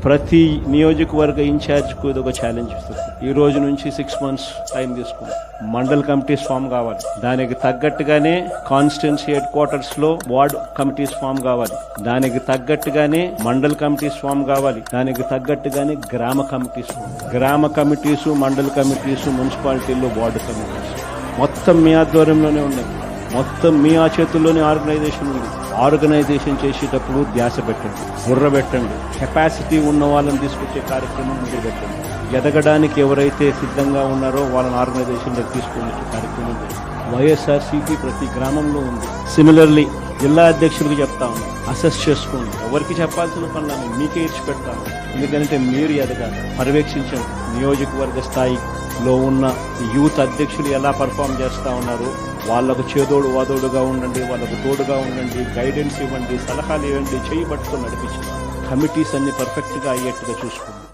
ప్రతి నియోజకవర్గ ఇన్ఛార్జ్కు ఇది ఒక ఛాలెంజ్ ఇస్తుంది. ఈ రోజు నుంచి 6 months టైం తీసుకుంది. మండల్ కమిటీస్ ఫామ్ కావాలి, దానికి తగ్గట్టుగానే కాన్స్టిట్యున్సీ హెడ్ క్వార్టర్స్ లో వార్డ్ కమిటీస్ ఫామ్ కావాలి, దానికి తగ్గట్టుగానే మండల్ కమిటీస్ ఫామ్ కావాలి, దానికి తగ్గట్టుగానే గ్రామ కమిటీసు మండల్ కమిటీసు మున్సిపాలిటీల్లో వార్డు కమిటీస్ మొత్తం మీ ఆధ్వర్యంలోనే ఉన్నాయి. మొత్తం మీ ఆ చేతుల్లోనే ఆర్గనైజేషన్ ఉంది. ఆర్గనైజేషన్ చేసేటప్పుడు ధ్యాస పెట్టండి, బుర్ర పెట్టండి, కెపాసిటీ ఉన్న వాళ్ళని తీసుకొచ్చే కార్యక్రమం ముందు పెట్టండి. ఎదగడానికి ఎవరైతే సిద్ధంగా ఉన్నారో వాళ్ళని ఆర్గనైజేషన్లో తీసుకునే కార్యక్రమం వైఎస్ఆర్సీపీ ప్రతి గ్రామంలో ఉంది. సిమిలర్లీ జిల్లా అధ్యక్షులకు చెప్తా ఉన్నాం, అసెస్ చేసుకోండి. ఎవరికి చెప్పాల్సిన పనులను మీకే ఇచ్చి పెడతాను. ఎందుకంటే మీరు ఎదగాలి, పర్యవేక్షించండి. నియోజకవర్గ స్థాయిలో ఉన్న యూత్ అధ్యక్షులు ఎలా పర్ఫామ్ చేస్తూ ఉన్నారు, వాళ్లకు చేదోడు వాదోడుగా ఉండండి, వాళ్ళకు తోడుగా ఉండండి, గైడెన్స్ ఇవ్వండి, సలహాలు ఇవ్వండి, చేయి పట్టుకొని నడిపించండి. కమిటీస్ అన్ని పర్ఫెక్ట్గా అయ్యేట్టుగా చూసుకోండి.